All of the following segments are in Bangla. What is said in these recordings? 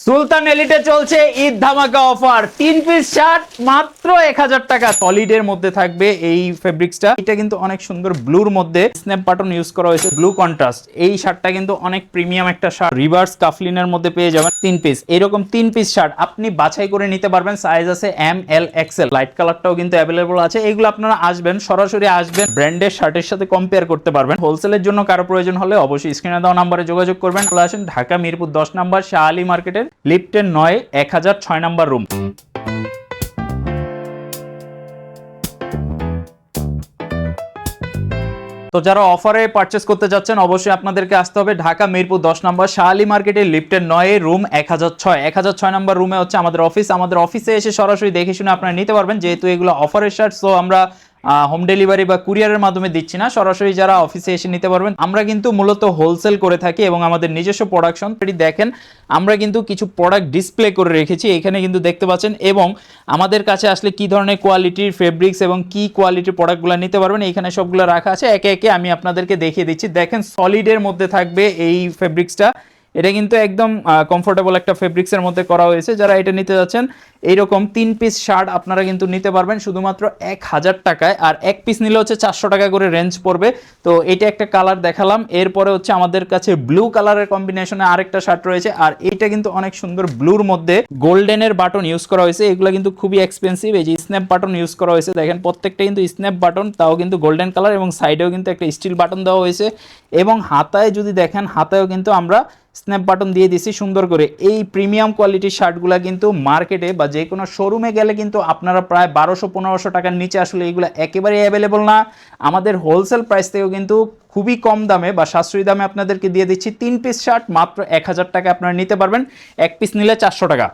সুলতান এলিটে চলছে ঈদ ধামাকা অফার 3 পিস শার্ট মাত্র 1000 টাকা। সলিডের মধ্যে থাকবে এই ফেব্রিক্সটা। এটা কিন্তু অনেক সুন্দর ব্লুর মধ্যে স্ন্যাপ বাটন ইউজ করা হয়েছে, ব্লু কন্ট্রাস্ট। এই শার্টটা কিন্তু অনেক প্রিমিয়াম একটা শার্ট, রিভার্স কাফলিনের মধ্যে পেয়ে যাবেন 3 পিস। এরকম 3 পিস শার্ট আপনি বাছাই করে নিতে পারবেন, সাইজ আছে এম এল এক্সেল। লাইট কালারটাও কিন্তু অ্যাভেলেবল আছে। এগুলো আপনারা আসবেন, সরাসরি আসবেন, ব্র্যান্ডের শার্টের সাথে কম্পেয়ার করতে পারবেন। হোলসেলের জন্য কারো প্রয়োজন হলে অবশ্যই স্ক্রিনে দেওয়া নাম্বারে যোগাযোগ করবেন। চলে আসেন ঢাকা মিরপুর 10 নম্বর শাহ আলী মার্কেটের লিফটের 9 1006 নম্বর রুম। তো যারা অফারে পারচেস করতে যাচ্ছেন অবশ্যই আপনাদেরকে আসতে হবে ঢাকা মিরপুর 10 নম্বর শাহ আলী মার্কেটের লিফটের 9 রুম 1006 নম্বর রুমে হচ্ছে আমাদের অফিস। আমাদের অফিসে এসে সরাসরি দেখে শুনে আপনারা নিতে পারবেন, যেহেতু এগুলো অফারের শার্ট। সো আমরা হোম ডেলিভারি বা কুরিয়ারের মাধ্যমে দিচ্ছি না, সরাসরি যারা অফিসে এসে নিতে পারবেন। আমরা কিন্তু মূলত হোলসেল করে থাকি এবং আমাদের নিজস্ব প্রোডাকশন। দেখেন আমরা কিন্তু কিছু প্রোডাক্ট ডিসপ্লে করে রেখেছি, এখানে কিন্তু দেখতে পাচ্ছেন। এবং আমাদের কাছে আসলে কি ধরনের কোয়ালিটির ফেব্রিক্স এবং কি কোয়ালিটির প্রোডাক্টগুলো নিতে পারবেন এখানে সবগুলো রাখা আছে। একে একে আমি আপনাদেরকে দেখিয়ে দিচ্ছি। দেখেন সলিডের মধ্যে থাকবে এই ফেব্রিক্সটা। এটা কিন্তু একদম কমফোর্টেবল একটা ফেব্রিক্সের মধ্যে করা হয়েছে। যারা এটা নিতে যাচ্ছেন এইরকম 3 পিস শার্ট আপনারা কিন্তু নিতে পারবেন শুধুমাত্র 1000 টাকায়। আর এক পিস নিলে হচ্ছে 400 টাকা করে রেঞ্জ পড়বে। তো এটা একটা কালার দেখালাম। এরপরে হচ্ছে আমাদের কাছে ব্লু কালারের কম্বিনেশনে আরেকটা শার্ট রয়েছে। আর এটা কিন্তু অনেক সুন্দর ব্লুর মধ্যে গোল্ডেনের বাটন ইউজ করা হয়েছে। এগুলো কিন্তু খুবই এক্সপেন্সিভ। এই যে স্ন্যাপ বাটন ইউজ করা হয়েছে, দেখেন প্রত্যেকটা কিন্তু স্ন্যাপ বাটন, তাও কিন্তু গোল্ডেন কালার। এবং সাইডেও কিন্তু একটা স্টিল বাটন দেওয়া হয়েছে। এবং হাতায় যদি দেখেন, হাতায়ও কিন্তু আমরা স্ন্যাপ বাটন দিয়ে দিছি সুন্দর করে। এই প্রিমিয়াম কোয়ালিটির শার্টগুলো কিন্তু মার্কেটে বা যে কোনো শোরুমে গেলে কিন্তু আপনারা প্রায় 1200-1500 টাকার নিচে আসলে এগুলো একেবারেই অ্যাভেলেবল না। আমাদের হোলসেল প্রাইস থেকেও কিন্তু খুবই কম দামে বা সাশ্রয়ী দামে আপনাদেরকে দিয়ে দিচ্ছি 3 পিস শার্ট মাত্র 1000 টাকা আপনারা নিতে পারবেন, এক পিস নিলে 400 টাকা।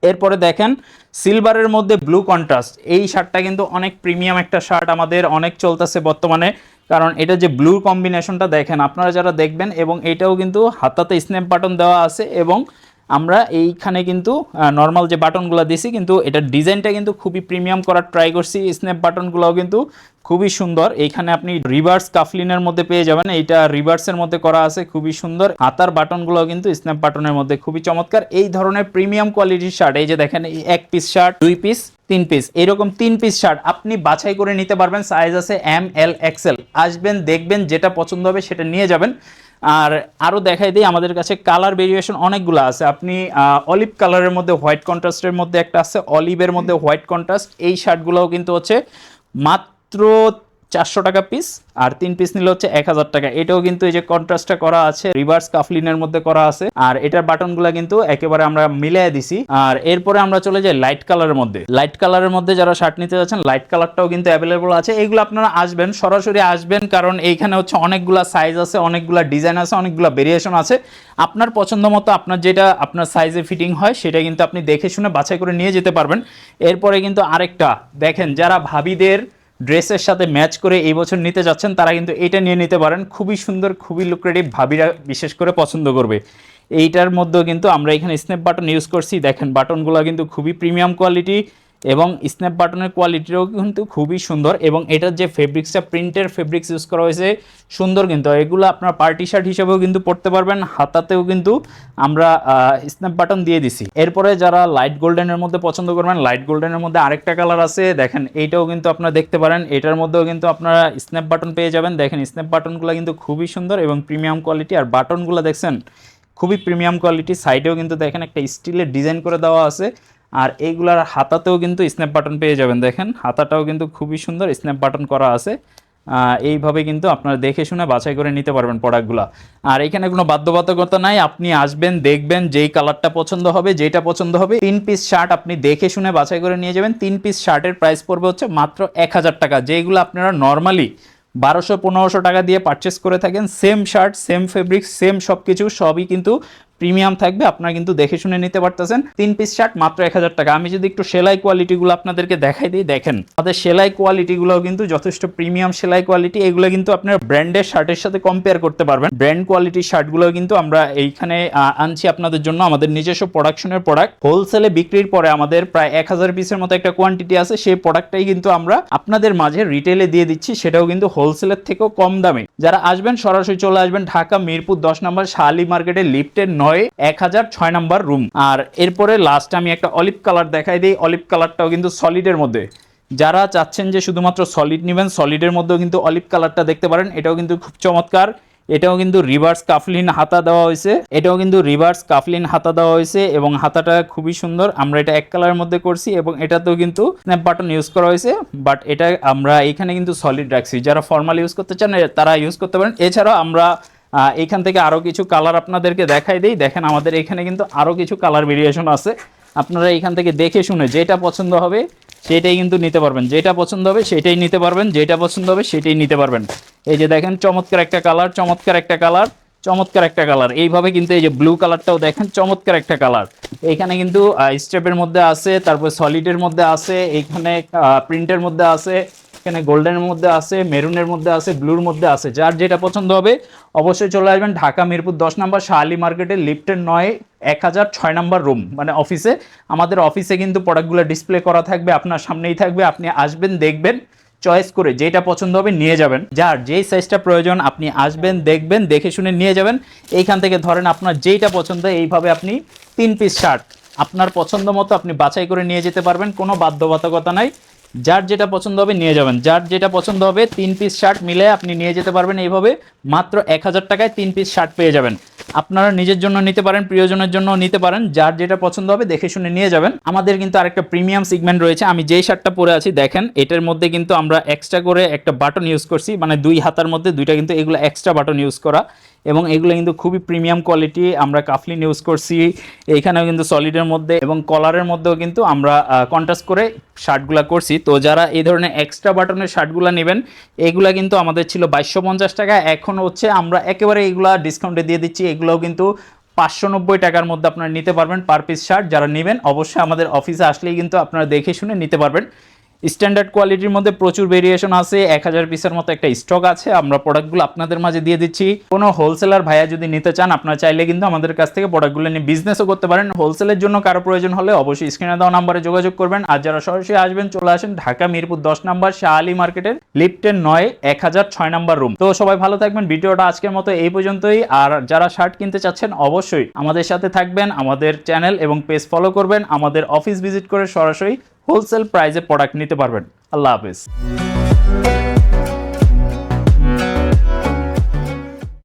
এরপরে দেখেন সিলভারের মধ্যে ব্লু কন্ট্রাস্ট। এই শার্টটা কিন্তু অনেক প্রিমিয়াম একটা শার্ট, আমাদের অনেক চলতেছে বর্তমানে। কারণ এটা যে ব্লু কম্বিনেশনটা দেখেন আপনারা যারা দেখবেন, এবং এটাও কিন্তু হাতাতে স্ন্যাপ বাটন দেওয়া আছে। এবং আমরা এইখানে কিন্তু নর্মাল যে বাটনগুলো দিছি, কিন্তু এটার ডিজাইনটা কিন্তু খুবই প্রিমিয়াম করার ট্রাই করছি। স্ন্যাপ বাটনগুলোও কিন্তু খুবই সুন্দর। এইখানে আপনি রিভার্স কাফলিনের মধ্যে পেয়ে যাবেন, এইটা রিভার্সের মধ্যে করা আছে, খুবই সুন্দর। হাতার বাটনগুলোও কিন্তু স্ন্যাপ বাটনের মধ্যে খুবই চমৎকার। এই ধরনের প্রিমিয়াম কোয়ালিটির শার্ট, এই যে দেখেন এই এক পিস শার্ট, 2 পিস, 3 পিস, এরকম 3 পিস শার্ট আপনি বাছাই করে নিতে পারবেন। সাইজ আছে এম এল এক্সেল। আসবেন, দেখবেন, যেটা পছন্দ হবে সেটা নিয়ে যাবেন। আর আরও দেখাই দিই, আমাদের কাছে কালার ভেরিয়েশন অনেকগুলো আছে। আপনি অলিভ কালারের মধ্যে হোয়াইট কন্ট্রাস্টের মধ্যে একটা আছে, অলিভের মধ্যে হোয়াইট কন্ট্রাস্ট। এই শার্টগুলোও কিন্তু হচ্ছে মাত্র 400 টাকা পিস, আর 3 পিস নিলে হচ্ছে 1000 টাকা। এটাও কিন্তু এই যে কন্ট্রাস্টটা করা আছে, রিভার্স কাফলিনের মধ্যে করা আছে। আর এটার বাটনগুলো কিন্তু একেবারে আমরা মিলিয়ে দিছি। আর এরপরে আমরা চলে যাই লাইট কালারের মধ্যে। লাইট কালারের মধ্যে যারা শার্ট নিতে যাচ্ছেন, লাইট কালারটাও কিন্তু অ্যাভেলেবল আছে। এগুলো আপনারা আসবেন, সরাসরি আসবেন, কারণ এইখানে হচ্ছে অনেকগুলা সাইজ আছে, অনেকগুলা ডিজাইন আছে, অনেকগুলা ভেরিয়েশন আছে। আপনার পছন্দ মতো আপনার যেটা আপনার সাইজে ফিটিং হয় সেটা কিন্তু আপনি দেখে শুনে বাছাই করে নিয়ে যেতে পারবেন। এরপরে কিন্তু আরেকটা দেখেন, যারা ভাবিদের ড্রেসের সাথে ম্যাচ করে এই বছর নিতে যাচ্ছেন তারা কিন্তু এটা নিয়ে নিতে পারেন। খুবই সুন্দর, খুবই লুক্রেটিভ, ভাবিরা বিশেষ করে পছন্দ করবে। এইটার মধ্যেও কিন্তু আমরা এখানে স্ন্যাপ বাটন ইউজ করছি। দেখেন বাটনগুলো কিন্তু খুবই প্রিমিয়াম কোয়ালিটি, এবং স্ন্যাপ বাটনের কোয়ালিটিও কিন্তু খুবই সুন্দর। এবং এটার যে ফেব্রিক্সটা, প্রিন্টের ফেব্রিক্স ইউজ করা হয়েছে, সুন্দর। কিন্তু এগুলো আপনার পার্টি শার্ট হিসেবেও কিন্তু পরতে পারবেন। হাতাতেও কিন্তু আমরা স্ন্যাপ বাটন দিয়ে দিছি। এরপরে যারা লাইট গোল্ডেনের মধ্যে পছন্দ করবেন, লাইট গোল্ডেনের মধ্যে আরেকটা কালার আছে, দেখেন এইটাও কিন্তু আপনারা দেখতে পারেন। এটার মধ্যেও কিন্তু আপনারা স্ন্যাপ বাটন পেয়ে যাবেন। দেখেন স্ন্যাপ বাটনগুলো কিন্তু খুবই সুন্দর এবং প্রিমিয়াম কোয়ালিটি। আর বাটনগুলো দেখছেন খুবই প্রিমিয়াম কোয়ালিটি। সাইডেও কিন্তু দেখেন একটা স্টিলের ডিজাইন করে দেওয়া আছে। আর এইগুলার হাতাতেও কিন্তু স্ন্যাপ বাটন পেয়ে যাবেন। দেখেন হাতাটাও কিন্তু খুবই সুন্দর, স্ন্যাপ বাটন করা আছে। এইভাবে কিন্তু আপনারা দেখে শুনে বাছাই করে নিতে পারবেন প্রোডাক্টগুলো। আর এখানে কোনো বাধ্যবাধকতা নাই, আপনি আসবেন, দেখবেন, যেই কালারটা পছন্দ হবে, যেটা পছন্দ হবে। 3 পিস শার্ট আপনি দেখে শুনে বাছাই করে নিয়ে যাবেন। 3 পিস শার্টের প্রাইস পড়বে হচ্ছে মাত্র 1000 টাকা। যেগুলো আপনারা নর্মালি 1200-1500 টাকা দিয়ে পারচেস করে থাকেন, same shirt, same fabrics, same সব কিছু, সবই কিন্তু প্রিমিয়াম থাকবে। আপনারা কিন্তু দেখে শুনে নিতে পারতেছেন। 3 পিস শার্ট মাত্র 1000 টাকা। আমি যদি একটু সেলাই কোয়ালিটিগুলো আপনাদেরকে দেখাই দিই, দেখেন আমাদের সেলাই কোয়ালিটিগুলোও কিন্তু যথেষ্ট প্রিমিয়াম সেলাই কোয়ালিটি। এগুলো কিন্তু আপনার ব্র্যান্ডের শার্টের সাথে কম্পেয়ার করতে পারবেন। ব্র্যান্ড কোয়ালিটির শার্টগুলো কিন্তু আমরা এইখানে আনছি আপনাদের জন্য, আমাদের নিজস্ব প্রোডাকশনের প্রোডাক্ট। হোলসেলে বিক্রির পরে আমাদের প্রায় 1000 পিসের মতো একটা কোয়ান্টিটি আছে, সেই প্রোডাক্টটাই কিন্তু আমরা আপনাদের মাঝে রিটেলে দিয়ে দিচ্ছি, সেটাও কিন্তু হোলসেলের থেকেও কম দামে। যারা আসবেন সরাসরি চলে আসবেন ঢাকা মিরপুর 10 নম্বর শাহ আলী মার্কেটের লিফটের 9 9 1006 নাম্বার রুম। আর এরপরে লাস্ট আমি একটা অলিভ কালার দেখাই দিই। অলিভ কালারটাও কিন্তু সলিডের মধ্যে, যারা চাচ্ছেন যে শুধুমাত্র সলিড নেবেন, সলিডের মধ্যেও কিন্তু অলিভ কালারটা দেখতে পারেন। এটাও কিন্তু খুব চমৎকার। এটাও কিন্তু রিভার্স কাফলিন হাতা দেওয়া হয়েছে, এবং হাতাটা খুবই সুন্দর। আমরা এটা এক কালারের মধ্যে করছি এবং এটাতেও কিন্তু স্ন্যাপ বাটন ইউজ করা হয়েছে, বাট এটা আমরা এখানে কিন্তু সলিড রাখছি। যারা ফর্মাল ইউজ করতে চান তারা ইউজ করতে পারেন। এছাড়াও আমরা এখান থেকে আরও কিছু কালার আপনাদেরকে দেখাই দিই। দেখেন আমাদের এখানে কিন্তু আরও কিছু কালার ভেরিয়েশন আছে। আপনারা এখান থেকে দেখে শুনে যেটা পছন্দ হবে সেটাই কিন্তু নিতে পারবেন, যেটা পছন্দ হবে সেটাই নিতে পারবেন, যেটা পছন্দ হবে সেটাই নিতে পারবেন। এই যে দেখেন চমৎকার একটা কালার, চমৎকার একটা কালার, চমৎকার একটা কালার। এইভাবে কিন্তু এই যে ব্লু কালারটাও দেখেন চমৎকার একটা কালার। এইখানে কিন্তু স্টেপের মধ্যে আছে, তারপর সলিডের মধ্যে আছে, এইখানে প্রিন্টের মধ্যে আছে, এখানে গোল্ডেনের মধ্যে আছে, মেরুনের মধ্যে আছে, ব্লুর মধ্যে আছে। যার যেটা পছন্দ হবে অবশ্যই চলে আসবেন ঢাকা মিরপুর 10 নম্বর শাহ আলী মার্কেটে লিফটের 9 1006 নম্বর রুম, মানে অফিসে। আমাদের অফিসে কিন্তু প্রোডাক্টগুলো ডিসপ্লে করা থাকবে, আপনার সামনেই থাকবে। আপনি আসবেন, দেখবেন, চয়েস করে যেটা পছন্দ হবে নিয়ে যাবেন। যার যেই সাইজটা প্রয়োজন আপনি আসবেন, দেখবেন, দেখে শুনে নিয়ে যাবেন। এইখান থেকে ধরেন আপনার যেইটা পছন্দ, এইভাবে আপনি 3 পিস শার্ট আপনার পছন্দ মতো আপনি বাছাই করে নিয়ে যেতে পারবেন, কোনো বাধ্যবাধকতা নাই। যার যেটা পছন্দ হবে নিয়ে যাবেন, যার যেটা পছন্দ হবে 3 পিস শার্ট মিলে আপনি নিয়ে যেতে পারবেন। এইভাবে মাত্র 1000 টাকায় 3 পিস শার্ট পেয়ে যাবেন। আপনারা নিজের জন্য নিতে পারেন, প্রিয়জনের জন্য নিতে পারেন, যার যেটা পছন্দ হবে দেখে শুনে নিয়ে যাবেন। আমাদের কিন্তু আরেকটা প্রিমিয়াম সেগমেন্ট রয়েছে। আমি যেই শার্টটা পরে আছি দেখেন, এটার মধ্যে কিন্তু আমরা এক্সট্রা করে একটা বাটন ইউজ করছি, মানে 2 হাতার মধ্যে 2টা কিন্তু এগুলো এক্সট্রা বাটন ইউজ করা, এবং এগুলো কিন্তু খুবই প্রিমিয়াম কোয়ালিটি। আমরা কাফলিন ইউজ করছি, এইখানেও কিন্তু সলিডের মধ্যে এবং কলারের মধ্যেও কিন্তু আমরা কন্ট্রাস্ট করে শার্টগুলো করছি। তো যারা এই ধরনের এক্সট্রা বাটনের শার্টগুলো নেবেন, এগুলা কিন্তু আমাদের ছিল 2250 টাকা, এখন হচ্ছে আমরা একেবারে এগুলা ডিসকাউন্টে দিয়ে দিচ্ছি। এগুলোও কিন্তু 590 টাকার মধ্যে আপনারা নিতে পারবেন পার পিস শার্ট। যারা নেবেন অবশ্যই আমাদের অফিসে আসলেই কিন্তু আপনারা দেখে শুনে নিতে পারবেন। স্ট্যান্ডার্ড কোয়ালিটির মধ্যে প্রচুর ভেরিয়েশন আছে, 1000 পিসের মতো একটা স্টক আছে। আমরা প্রোডাক্টগুলো আপনাদের মাঝে দিয়ে দিচ্ছি। কোনো হোলসেলার ভাইয়া যদি নিতে চান, আপনারা চাইলে কিন্তু আমাদের কাছ থেকে প্রোডাক্টগুলো নিয়ে বিজনেসও করতে পারেন। হোলসেলের জন্য কারো প্রয়োজন হলে অবশ্যই স্ক্রিনে দেওয়া নাম্বারে যোগাযোগ করবেন। আর যারা সরাসরি আসবেন, চলে আসেন ঢাকা মিরপুর 10 নম্বর শাহ আলী মার্কেটের লিফটের 9 1006 নম্বর রুম। তো সবাই ভালো থাকবেন। ভিডিওটা আজকের মতো এই পর্যন্তই। আর যারা শার্ট কিনতে চাচ্ছেন অবশ্যই আমাদের সাথে থাকবেন, আমাদের চ্যানেল এবং পেজ ফলো করবেন, আমাদের অফিস ভিজিট করে সরাসরি হোলসেল প্রাইসে প্রোডাক্ট নিতে পারবেন। আল্লাহ হাফেজ।